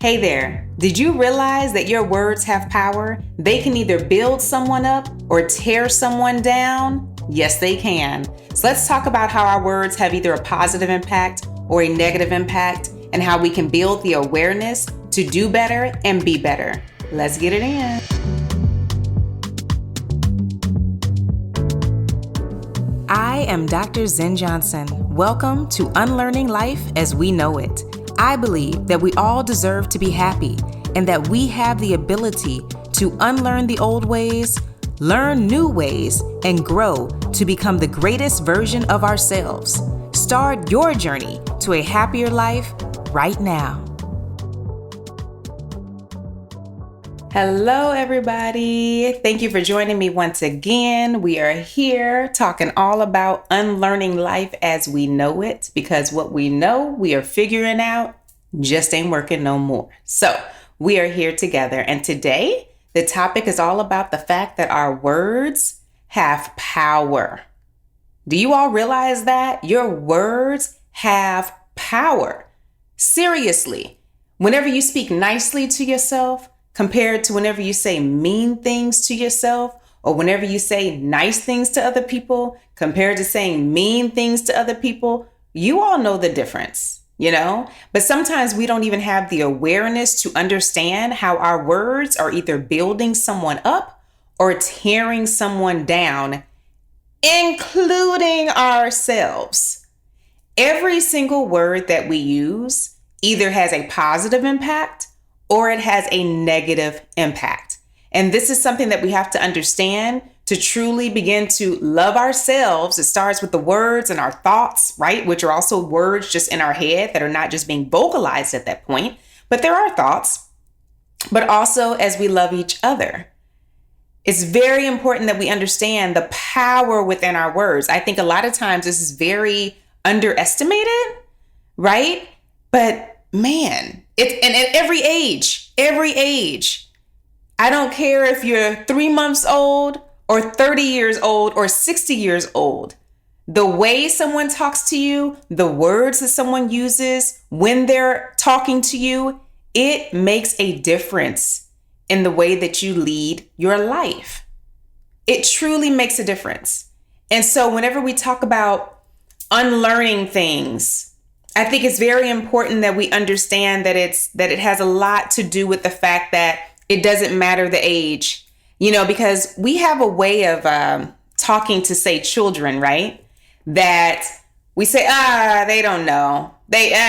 Hey there, did you realize that your words have power? They can either build someone up or tear someone down. Yes, they can. So let's talk about how our words have either a positive impact or a negative impact and how we can build the awareness to do better and be better. Let's get it in. I am Dr. Zen Johnson. Welcome to Unlearning Life as We Know It. I believe that we all deserve to be happy and that we have the ability to unlearn the old ways, learn new ways, and grow to become the greatest version of ourselves. Start your journey to a happier life right now. Hello, everybody. Thank you for joining me once again. We are here talking all about unlearning life as we know it, because what we know, we are figuring out just ain't working no more. So we are here together. And today, the topic is all about the fact that our words have power. Do you all realize that? Your words have power. Seriously, whenever you speak nicely to yourself, compared to whenever you say mean things to yourself, or whenever you say nice things to other people, compared to saying mean things to other people, you all know the difference, you know? But sometimes we don't even have the awareness to understand how our words are either building someone up or tearing someone down, including ourselves. Every single word that we use either has a positive impact or it has a negative impact. And this is something that we have to understand to truly begin to love ourselves. It starts with the words and our thoughts, right? Which are also words just in our head that are not just being vocalized at that point, but there are thoughts, but also as we love each other. It's very important that we understand the power within our words. I think a lot of times this is very underestimated, right? But man, and at every age, I don't care if you're 3 months old or 30 years old or 60 years old. The way someone talks to you, the words that someone uses when they're talking to you, it makes a difference in the way that you lead your life. It truly makes a difference. And so whenever we talk about unlearning things, I think it's very important that we understand that it has a lot to do with the fact that it doesn't matter the age, you know, because we have a way of talking to, say, children, right? That we say, they don't know. A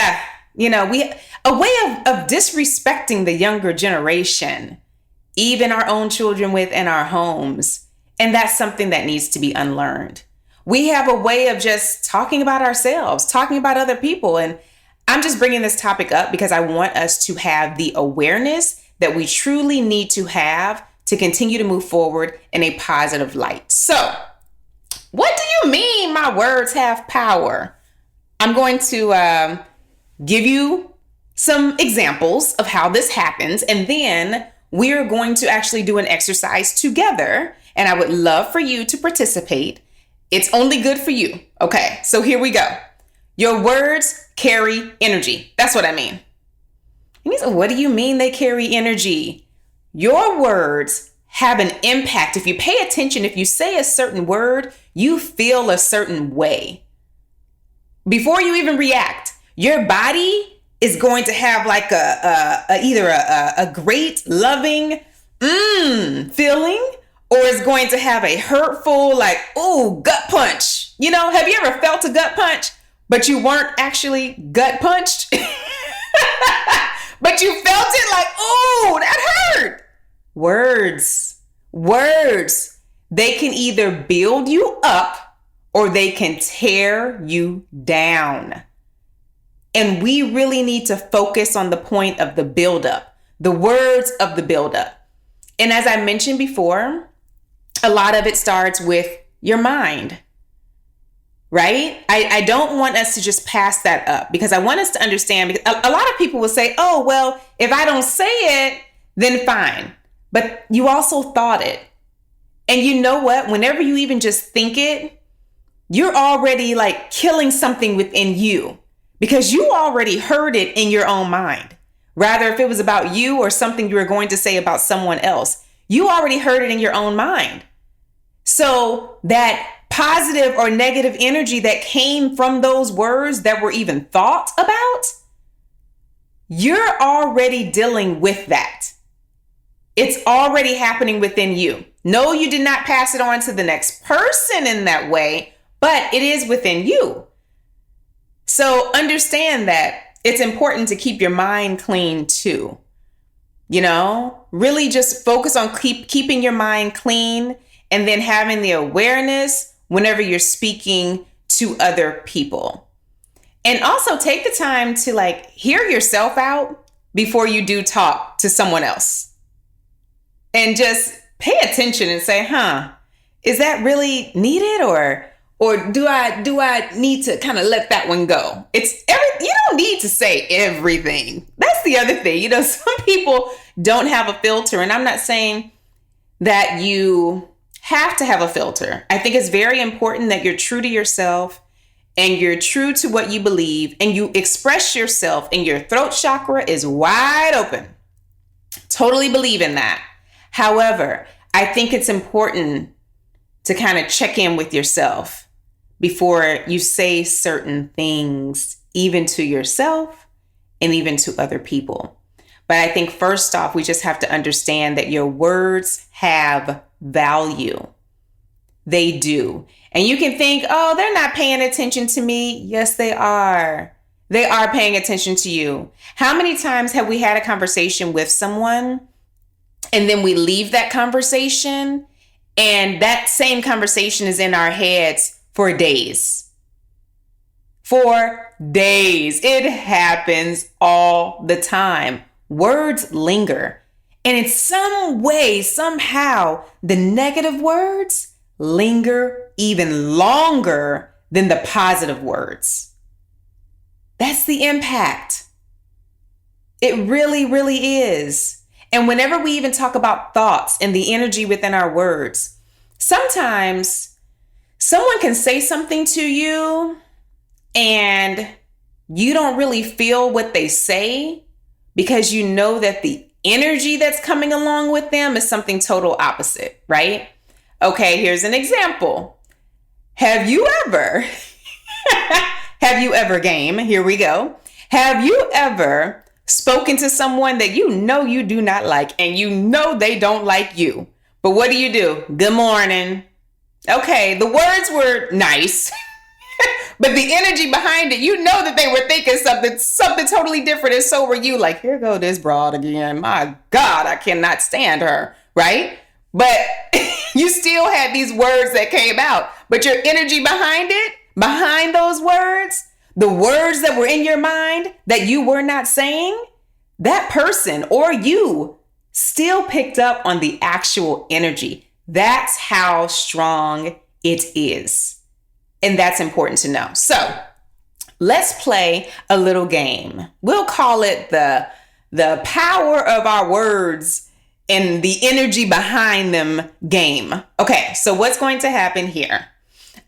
way of disrespecting the younger generation, even our own children within our homes. And that's something that needs to be unlearned. We have a way of just talking about ourselves, talking about other people. And I'm just bringing this topic up because I want us to have the awareness that we truly need to have to continue to move forward in a positive light. So, what do you mean my words have power? I'm going to give you some examples of how this happens, and then we're going to actually do an exercise together, and I would love for you to participate. It's only good for you. Okay, so here we go. Your words carry energy. That's what I mean. And you say, what do you mean they carry energy? Your words have an impact. If you pay attention, if you say a certain word, you feel a certain way. Before you even react, your body is going to have like either a great loving feeling, or is going to have a hurtful, like, ooh, gut punch. You know, have you ever felt a gut punch, but you weren't actually gut punched? But you felt it like, ooh, that hurt. Words, they can either build you up or they can tear you down. And we really need to focus on the point of the buildup, the words of the buildup. And as I mentioned before, a lot of it starts with your mind, right? I don't want us to just pass that up because I want us to understand, because a lot of people will say, oh, well, if I don't say it, then fine. But you also thought it. And you know what? Whenever you even just think it, you're already like killing something within you because you already heard it in your own mind. Rather, if it was about you or something you were going to say about someone else, you already heard it in your own mind. So that positive or negative energy that came from those words that were even thought about, you're already dealing with that. It's already happening within you. No, you did not pass it on to the next person in that way, but it is within you. So understand that it's important to keep your mind clean too. Really just focus on keeping your mind clean and then having the awareness whenever you're speaking to other people. And also take the time to hear yourself out before you do talk to someone else. And just pay attention and say, is that really needed or do I need to kind of let that one go? You don't need to say everything. That's the other thing. Some people don't have a filter, and I'm not saying that you have to have a filter. I think it's very important that you're true to yourself and you're true to what you believe and you express yourself and your throat chakra is wide open. Totally believe in that. However, I think it's important to kind of check in with yourself before you say certain things, even to yourself and even to other people. But I think first off, we just have to understand that your words have value. They do. And you can think, oh, they're not paying attention to me. Yes, they are. They are paying attention to you. How many times have we had a conversation with someone and then we leave that conversation and that same conversation is in our heads for days? For days. It happens all the time. Words linger. And in some way, somehow, the negative words linger even longer than the positive words. That's the impact. It really, really is. And whenever we even talk about thoughts and the energy within our words, sometimes someone can say something to you and you don't really feel what they say because you know that the energy that's coming along with them is something total opposite, right? Okay, here's an example. Have you ever game? Here we go. Have you ever spoken to someone that you know you do not like and you know they don't like you? But what do? Good morning. Okay, the words were nice, but the energy behind it, you know that they were thinking something totally different. And so were you. Like, here go this broad again. My God, I cannot stand her, right? But you still had these words that came out. But your energy behind it, behind those words, the words that were in your mind that you were not saying, that person or you still picked up on the actual energy. That's how strong it is. And that's important to know. So let's play a little game. We'll call it the power of our words and the energy behind them game. Okay, so what's going to happen here?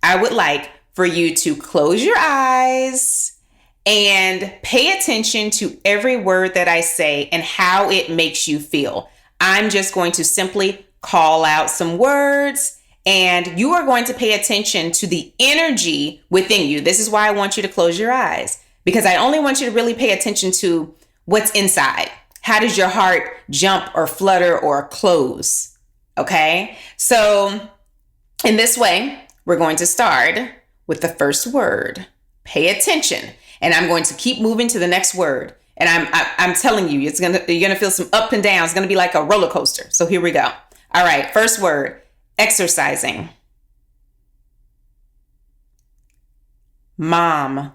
I would like for you to close your eyes and pay attention to every word that I say and how it makes you feel. I'm just going to simply call out some words and you are going to pay attention to the energy within you. This is why I want you to close your eyes, because I only want you to really pay attention to what's inside. How does your heart jump or flutter or close? Okay, so in this way, we're going to start with the first word. Pay attention. And I'm going to keep moving to the next word. And I'm telling you, you're gonna feel some up and down. It's gonna be like a roller coaster. So here we go. All right, first word, exercising. Mom.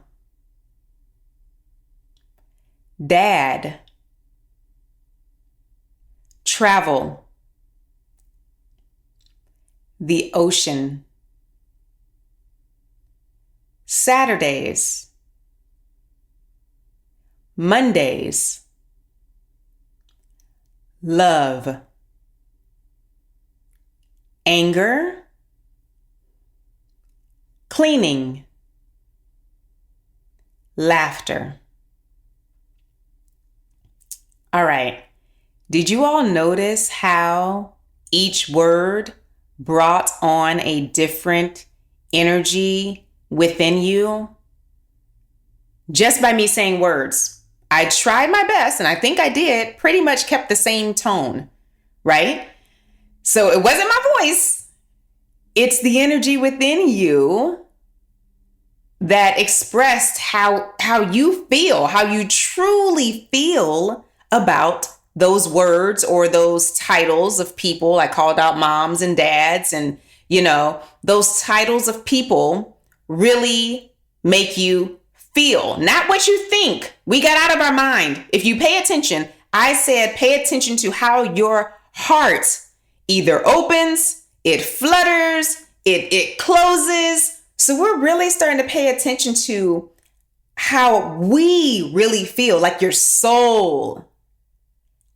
Dad. Travel. The ocean. Saturdays. Mondays. Love. Anger. Cleaning. Laughter. All right. Did you all notice how each word brought on a different energy within you? Just by me saying words. I tried my best, and I think I did, pretty much kept the same tone, right? So it wasn't my voice. It's the energy within you that expressed how you feel, how you truly feel about those words or those titles of people. I called out moms and dads, and those titles of people really make you feel, not what you think. We got out of our mind. If you pay attention, I said pay attention to how your heart either opens, it flutters, it closes. So we're really starting to pay attention to how we really feel, like your soul,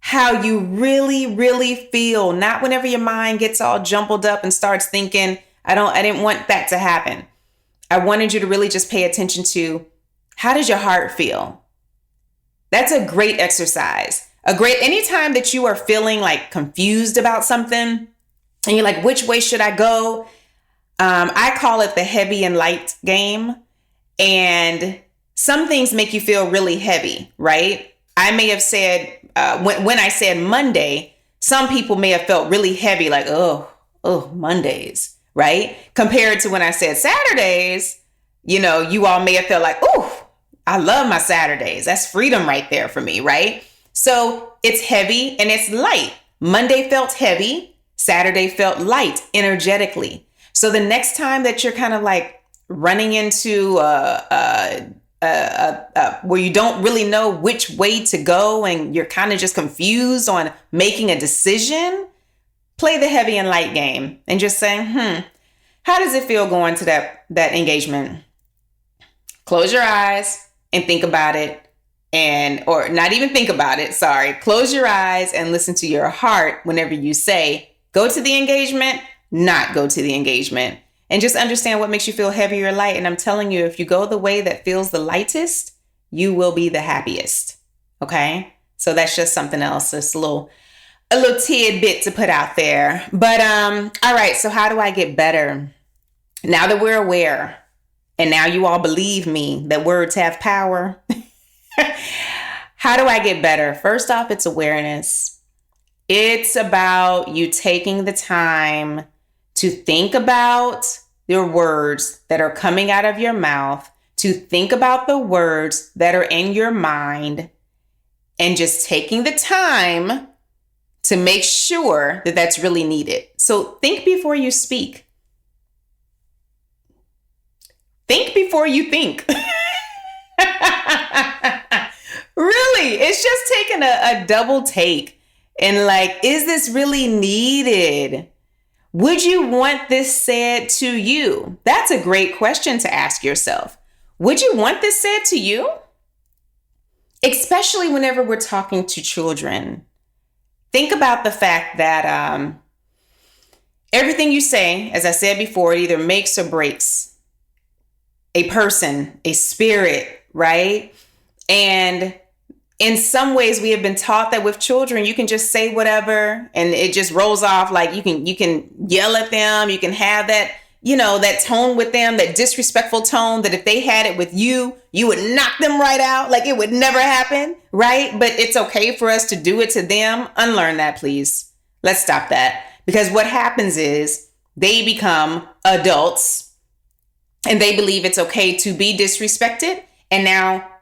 how you really, really feel, not whenever your mind gets all jumbled up and starts thinking, I didn't want that to happen. I wanted you to really just pay attention to, how does your heart feel? That's a great exercise. Anytime that you are feeling like confused about something and you're like, which way should I go? I call it the heavy and light game. And some things make you feel really heavy, right? I may have said, when I said Monday, some people may have felt really heavy, like, oh, Mondays, right? Compared to when I said Saturdays, you all may have felt like, oh, I love my Saturdays. That's freedom right there for me, right? So it's heavy and it's light. Monday felt heavy. Saturday felt light energetically. So the next time that you're kind of like running into where you don't really know which way to go and you're kind of just confused on making a decision, play the heavy and light game and just say, how does it feel going to that engagement? Close your eyes and think about it, or not even think about it. Sorry. Close your eyes and listen to your heart whenever you say, go to the engagement, not go to the engagement, and just understand what makes you feel heavy or light. And I'm telling you, if you go the way that feels the lightest, you will be the happiest. Okay. So that's just something else. It's a little tidbit to put out there. But, all right. So how do I get better? Now that we're aware, and now you all believe me that words have power. How do I get better? First off, it's awareness. It's about you taking the time to think about your words that are coming out of your mouth, to think about the words that are in your mind, and just taking the time to make sure that that's really needed. So think before you speak. Think before you think. Really, it's just taking a double take and like, is this really needed? Would you want this said to you? That's a great question to ask yourself. Would you want this said to you? Especially whenever we're talking to children. Think about the fact that everything you say, as I said before, it either makes or breaks a person, a spirit, right? And in some ways, we have been taught that with children, you can just say whatever and it just rolls off. Like you can yell at them. You can have that, that tone with them, that disrespectful tone that if they had it with you, you would knock them right out. Like it would never happen, right? But it's okay for us to do it to them. Unlearn that, please. Let's stop that. Because what happens is they become adults and they believe it's okay to be disrespected. And now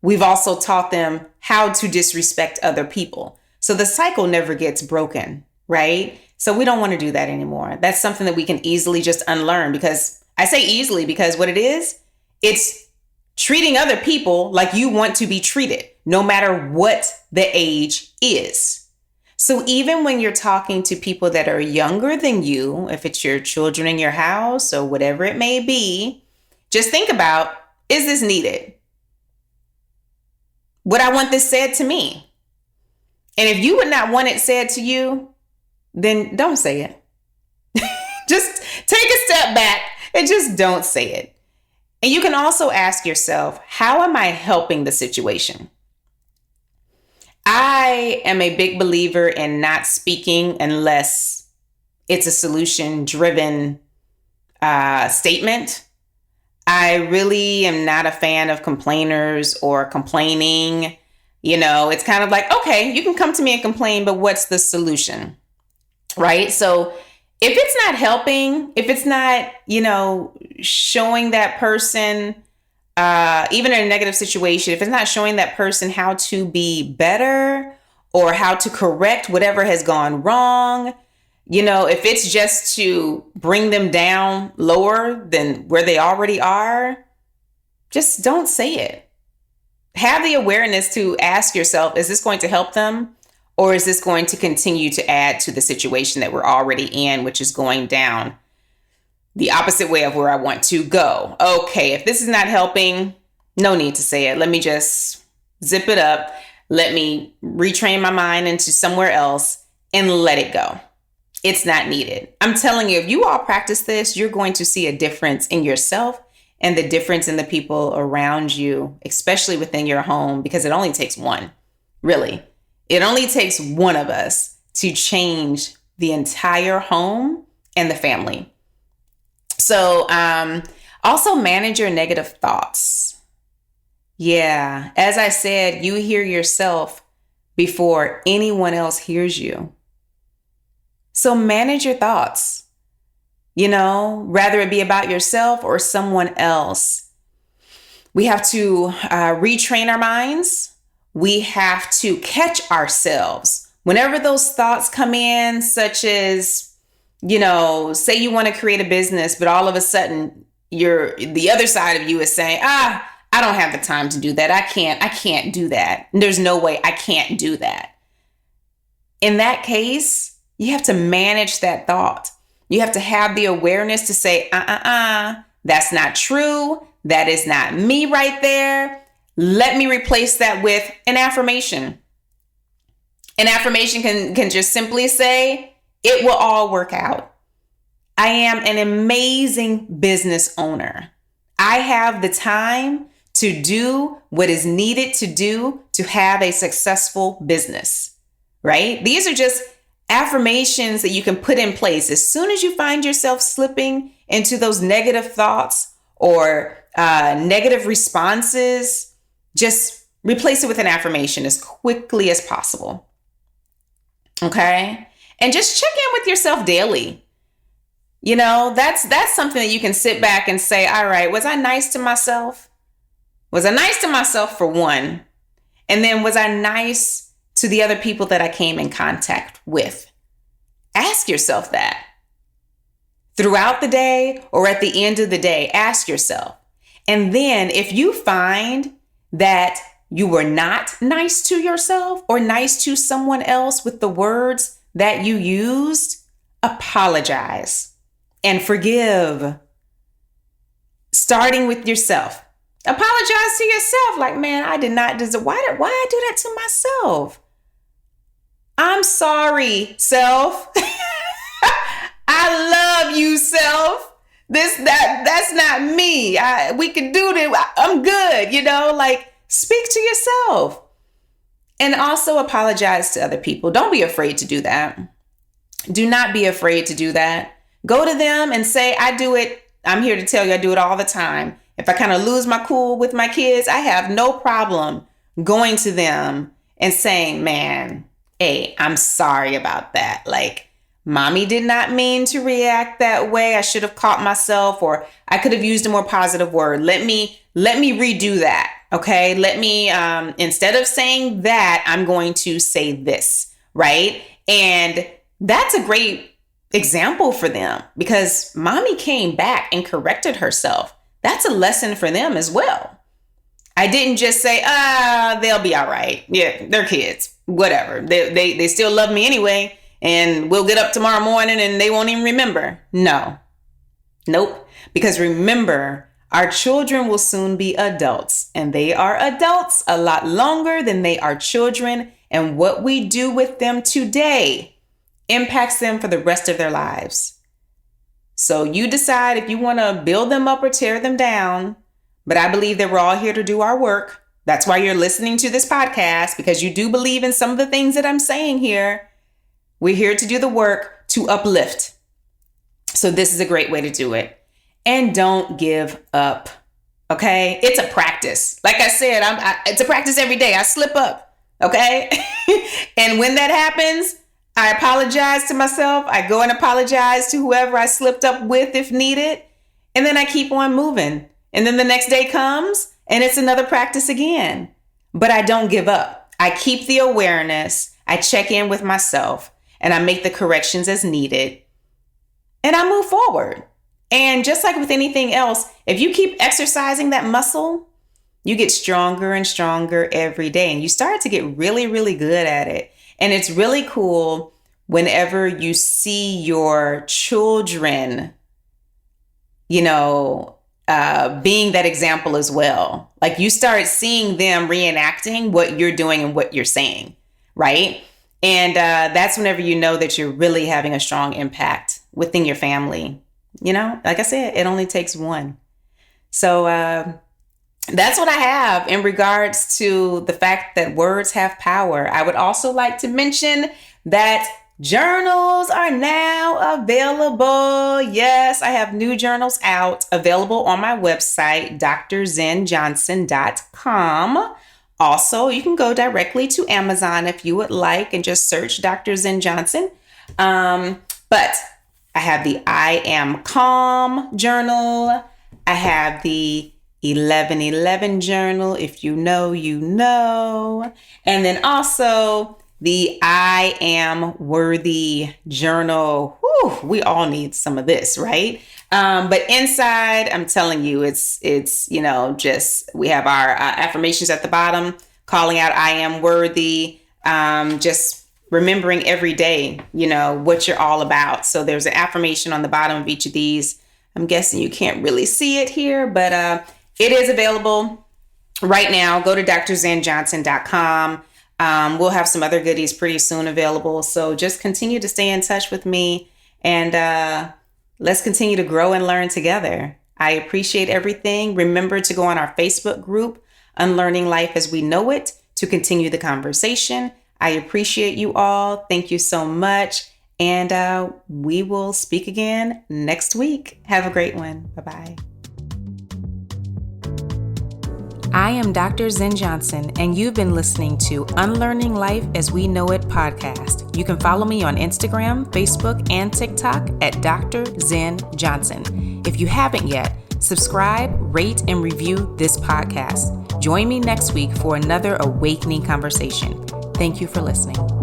we've also taught them how to disrespect other people. So the cycle never gets broken, right? So we don't want to do that anymore. That's something that we can easily just unlearn, because I say easily because what it is, it's treating other people like you want to be treated, no matter what the age is. So even when you're talking to people that are younger than you, if it's your children in your house or whatever it may be, just think about, is this needed? Would I want this said to me? And if you would not want it said to you, then don't say it. Just take a step back and just don't say it. And you can also ask yourself, how am I helping the situation? I am a big believer in not speaking unless it's a solution driven statement. I really am not a fan of complainers or complaining. It's kind of like, okay, you can come to me and complain, but what's the solution? Right? So if it's not helping, if it's not, showing that person, even in a negative situation, if it's not showing that person how to be better or how to correct whatever has gone wrong, if it's just to bring them down lower than where they already are, just don't say it. Have the awareness to ask yourself, is this going to help them? Or is this going to continue to add to the situation that we're already in, which is going down the opposite way of where I want to go? Okay, if this is not helping, no need to say it. Let me just zip it up. Let me retrain my mind into somewhere else and let it go. It's not needed. I'm telling you, if you all practice this, you're going to see a difference in yourself and the difference in the people around you, especially within your home, because it only takes one, really. It only takes one of us to change the entire home and the family. So also manage your negative thoughts. Yeah, as I said, you hear yourself before anyone else hears you. So manage your thoughts, rather it be about yourself or someone else. We have to retrain our minds. We have to catch ourselves whenever those thoughts come in, such as, say you want to create a business, but all of a sudden the other side of you is saying, I don't have the time to do that. I can't do that. There's no way I can't do that. In that case, you have to manage that thought. You have to have the awareness to say, that's not true. That is not me right there. Let me replace that with an affirmation. An affirmation can just simply say, it will all work out. I am an amazing business owner. I have the time to do what is needed to do to have a successful business, right? These are just affirmations that you can put in place as soon as you find yourself slipping into those negative thoughts or negative responses. Just replace it with an affirmation as quickly as possible. Okay? And just check in with yourself daily. That's something that you can sit back and say, all right, was I nice to myself? Was I nice to myself for one? And then was I nice to the other people that I came in contact with? Ask yourself that. Throughout the day or at the end of the day, ask yourself. And then if you find that you were not nice to yourself or nice to someone else with the words that you used, apologize and forgive. Starting with yourself. Apologize to yourself. Like, man, I did not deserve. Why did I do that to myself? I'm sorry, self. I love you, self. That's not me. We can do that. I'm good. Speak to yourself and also apologize to other people. Don't be afraid to do that. Do not be afraid to do that. Go to them and say, I do it. I'm here to tell you, I do it all the time. If I kind of lose my cool with my kids, I have no problem going to them and saying, man, hey, I'm sorry about that. Mommy did not mean to react that way. I should have caught myself, or I could have used a more positive word. Let me redo that. Okay. Let me, instead of saying that, I'm going to say this. Right. And that's a great example for them because mommy came back and corrected herself. That's a lesson for them as well. I didn't just say, they'll be all right. Yeah, they're kids, whatever. They still love me anyway. And we'll get up tomorrow morning and they won't even remember. No. Nope. Because remember, our children will soon be adults, and they are adults a lot longer than they are children. And what we do with them today impacts them for the rest of their lives. So you decide if you want to build them up or tear them down. But I believe that we're all here to do our work, That's why you're listening to this podcast, because you do believe in some of the things that I'm saying here. We're here to do the work to uplift. So this is a great way to do it. And don't give up. Okay? It's a practice. Like I said, it's a practice every day. I slip up. Okay? And when that happens, I apologize to myself. I go and apologize to whoever I slipped up with if needed. And then I keep on moving. And then the next day comes and it's another practice again. But I don't give up. I keep the awareness. I check in with myself and I make the corrections as needed. And I move forward. And just like with anything else, if you keep exercising that muscle, you get stronger and stronger every day. And you start to get really, really good at it. And it's really cool whenever you see your children, being that example as well. Like you start seeing them reenacting what you're doing and what you're saying, right? And that's whenever you know that you're really having a strong impact within your family. Like I said, it only takes one. So that's what I have in regards to the fact that words have power. I would also like to mention that journals are now available. Yes, I have new journals out, available on my website, drzenjohnson.com. Also, you can go directly to Amazon if you would like and just search Dr. Zen Johnson. But I have the I Am Calm journal. I have the 1111 journal. If you know, you know. And then also the I Am Worthy journal. Whew, we all need some of this, right? But inside, I'm telling you, it's just we have our affirmations at the bottom, calling out I am worthy, just remembering every day, what you're all about. So there's an affirmation on the bottom of each of these. I'm guessing you can't really see it here, but it is available right now. Go to drzenjohnson.com. We'll have some other goodies pretty soon available. So just continue to stay in touch with me and let's continue to grow and learn together. I appreciate everything. Remember to go on our Facebook group, Unlearning Life as We Know It, to continue the conversation. I appreciate you all. Thank you so much. And we will speak again next week. Have a great one. Bye-bye. I am Dr. Zen Johnson, and you've been listening to Unlearning Life as We Know It podcast. You can follow me on Instagram, Facebook, and TikTok at Dr. Zen Johnson. If you haven't yet, subscribe, rate, and review this podcast. Join me next week for another awakening conversation. Thank you for listening.